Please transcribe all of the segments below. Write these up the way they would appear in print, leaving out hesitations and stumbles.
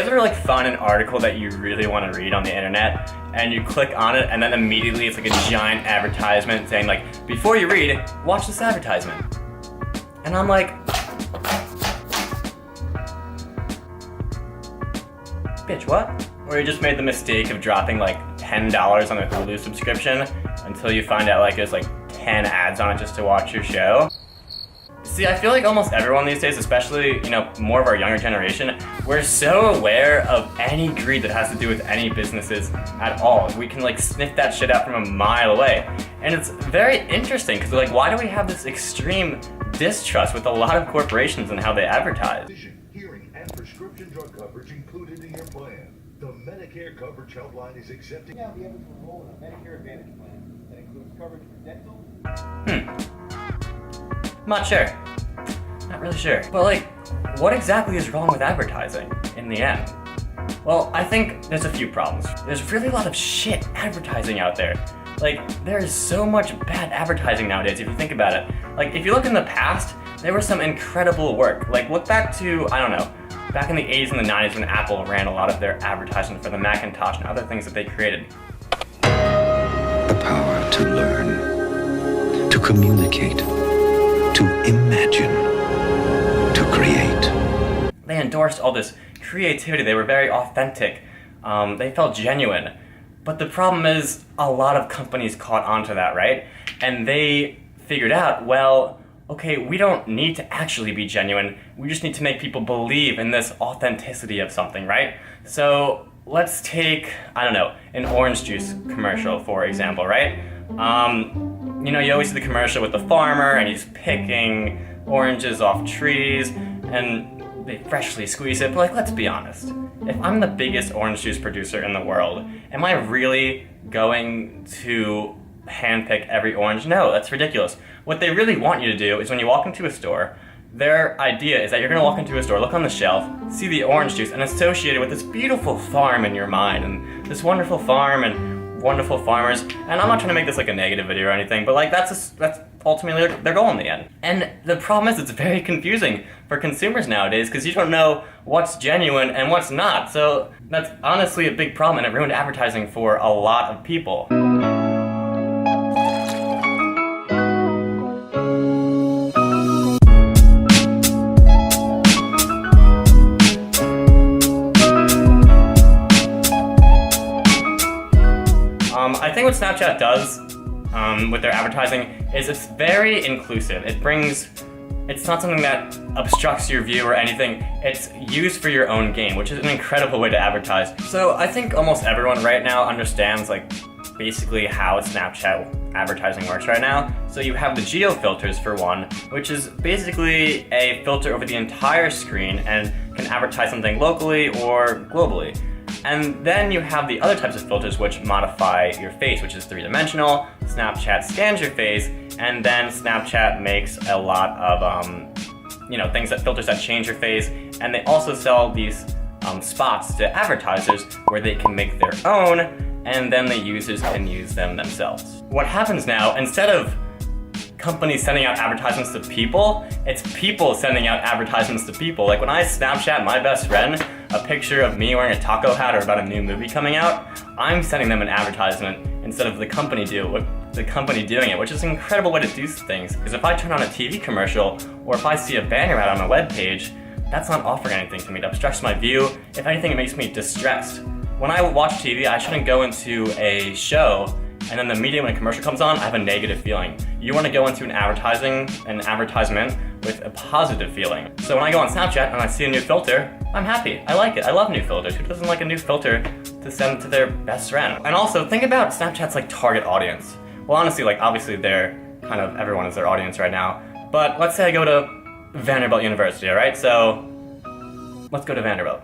ever like find an article that you really want to read on the internet and you click on it and then immediately it's like a giant advertisement saying like, before you read, watch this advertisement. And I'm like, bitch, what? Or you just made the mistake of dropping like $10 on a Hulu subscription until you find out like there's like 10 ads on it just to watch your show. See, I feel like almost everyone these days, especially, you know, more of our younger generation, we're so aware of any greed that has to do with any businesses at all. We can like sniff that shit out from a mile away. And it's very interesting because like, why do we have this extreme distrust with a lot of corporations and how they advertise? Vision, hearing, and prescription drug coverage included in your plan. The Medicare coverage helpline is accepting. Now be able to enroll in a Medicare Advantage plan that includes coverage for dental. Not sure. Not really sure. But like, what exactly is wrong with advertising in the end? Well, I think there's a few problems. There's really a lot of shit advertising out there. Like, there is so much bad advertising nowadays if you think about it. Like, if you look in the past, there was some incredible work. Like, look back to, I don't know, back in the 80s and the 90s when Apple ran a lot of their advertising for the Macintosh and other things that they created. The power to learn, to communicate, to imagine, to create. They endorsed all this creativity. They were very authentic. They felt genuine. But the problem is a lot of companies caught on to that, right? And they figured out, well, okay, we don't need to actually be genuine. We just need to make people believe in this authenticity of something, right? So let's take, I don't know, an orange juice commercial, for example, right? You know, you always see the commercial with the farmer and he's picking oranges off trees and they freshly squeeze it. But like, let's be honest. If I'm the biggest orange juice producer in the world, am I really going to handpick every orange? No, that's ridiculous. What they really want you to do is when you walk into a store, their idea is that you're gonna walk into a store, look on the shelf, see the orange juice, and associate it with this beautiful farm in your mind, and this wonderful farm and wonderful farmers. And I'm not trying to make this like a negative video or anything, but like that's ultimately their goal in the end. And the problem is it's very confusing for consumers nowadays because you don't know what's genuine and what's not. So that's honestly a big problem and it ruined advertising for a lot of people. I think what Snapchat does with their advertising is it's very inclusive. It's not something that obstructs your view or anything. It's used for your own gain, which is an incredible way to advertise. So I think almost everyone right now understands like basically how Snapchat advertising works right now. So you have the geo filters for one, which is basically a filter over the entire screen and can advertise something locally or globally. And then you have the other types of filters which modify your face, which is three-dimensional. Snapchat scans your face, and then Snapchat makes a lot of filters that change your face. And they also sell these spots to advertisers where they can make their own, and then the users can use them themselves. What happens now, instead of companies sending out advertisements to people, it's people sending out advertisements to people. Like when I Snapchat my best friend a picture of me wearing a taco hat or about a new movie coming out, I'm sending them an advertisement instead of the company doing it, which is an incredible way to do things. Because if I turn on a TV commercial or if I see a banner ad on a web page, that's not offering anything to me. It obstructs my view. If anything, it makes me distressed. When I watch TV, I shouldn't go into a show and then immediately when a commercial comes on, I have a negative feeling. You want to go into an advertisement with a positive feeling. So when I go on Snapchat and I see a new filter, I'm happy. I like it. I love new filters. Who doesn't like a new filter to send to their best friend? And also, think about Snapchat's like target audience. Well, honestly, like obviously they're kind of, everyone is their audience right now. But let's say I go to Vanderbilt University, all right? So let's go to Vanderbilt.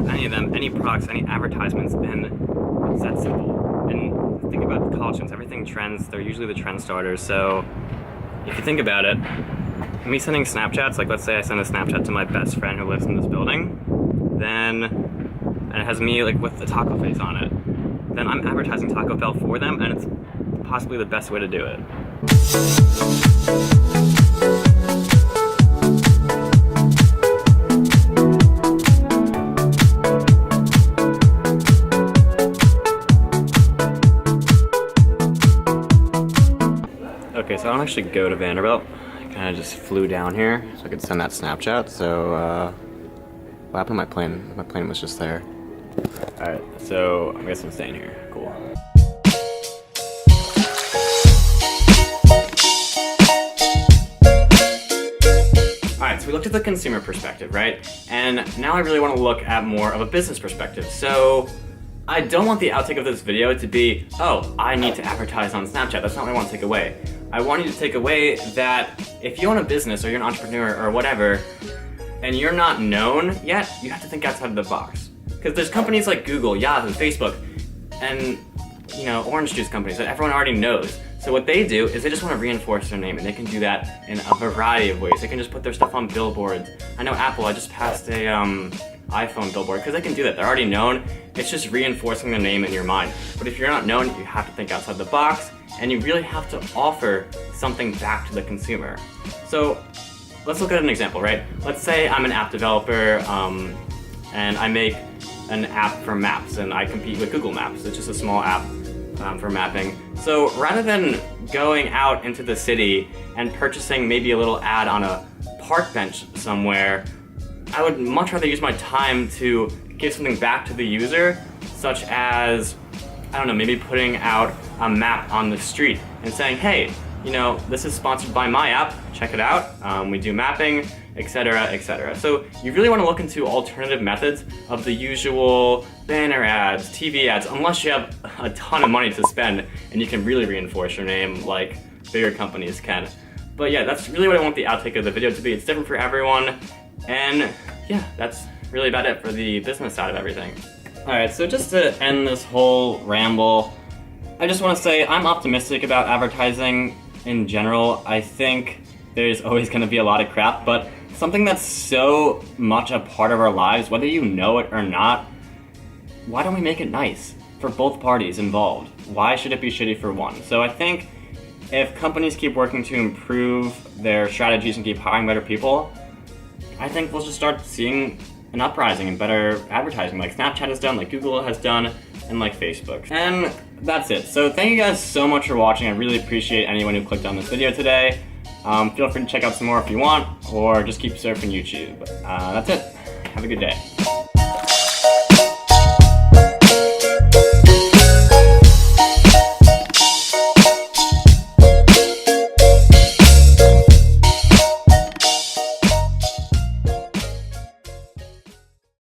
any of them, any products, any advertisements, and it's that simple. And think about the college students, everything trends, they're usually the trend starters, so if you think about it, me sending Snapchats, like let's say I send a Snapchat to my best friend who lives in this building, and it has me like with the taco face on it, then I'm advertising Taco Bell for them, and it's possibly the best way to do it. Okay, so I don't actually go to Vanderbilt. I kind of just flew down here so I could send that Snapchat. So, what happened to my plane? My plane was just there. Alright, so I guess I'm staying here. Cool. Alright, so we looked at the consumer perspective, right? And now I really want to look at more of a business perspective. So, I don't want the outtake of this video to be, oh, I need to advertise on Snapchat. That's not what I want to take away. I want you to take away that if you own a business or you're an entrepreneur or whatever, and you're not known yet, you have to think outside of the box. Because there's companies like Google, Yahoo, Facebook, and orange juice companies that everyone already knows. So what they do is they just want to reinforce their name, and they can do that in a variety of ways. They can just put their stuff on billboards. I know Apple, I just passed a iPhone billboard, because they can do that. They're already known. It's just reinforcing their name in your mind. But if you're not known, you have to think outside the box, and you really have to offer something back to the consumer. So let's look at an example, right? Let's say I'm an app developer, and I make an app for maps, and I compete with Google Maps. It's just a small app for mapping. So rather than going out into the city and purchasing maybe a little ad on a park bench somewhere, I would much rather use my time to give something back to the user, such as, I don't know, maybe putting out a map on the street and saying, hey, this is sponsored by my app, check it out, we do mapping, etc., etc. So you really want to look into alternative methods of the usual banner ads, TV ads, unless you have a ton of money to spend and you can really reinforce your name like bigger companies can. But yeah, that's really what I want the outtake of the video to be. It's different for everyone, and yeah, that's really about it for the business side of everything. Alright, so just to end this whole ramble, I just want to say I'm optimistic about advertising in general. I think there's always going to be a lot of crap, but something that's so much a part of our lives, whether you know it or not, why don't we make it nice for both parties involved? Why should it be shitty for one? So I think if companies keep working to improve their strategies and keep hiring better people, I think we'll just start seeing an uprising and better advertising like Snapchat has done, like Google has done, and like Facebook. And that's it. So thank you guys so much for watching. I really appreciate anyone who clicked on this video today. Feel free to check out some more if you want, or just keep surfing YouTube. That's it. Have a good day.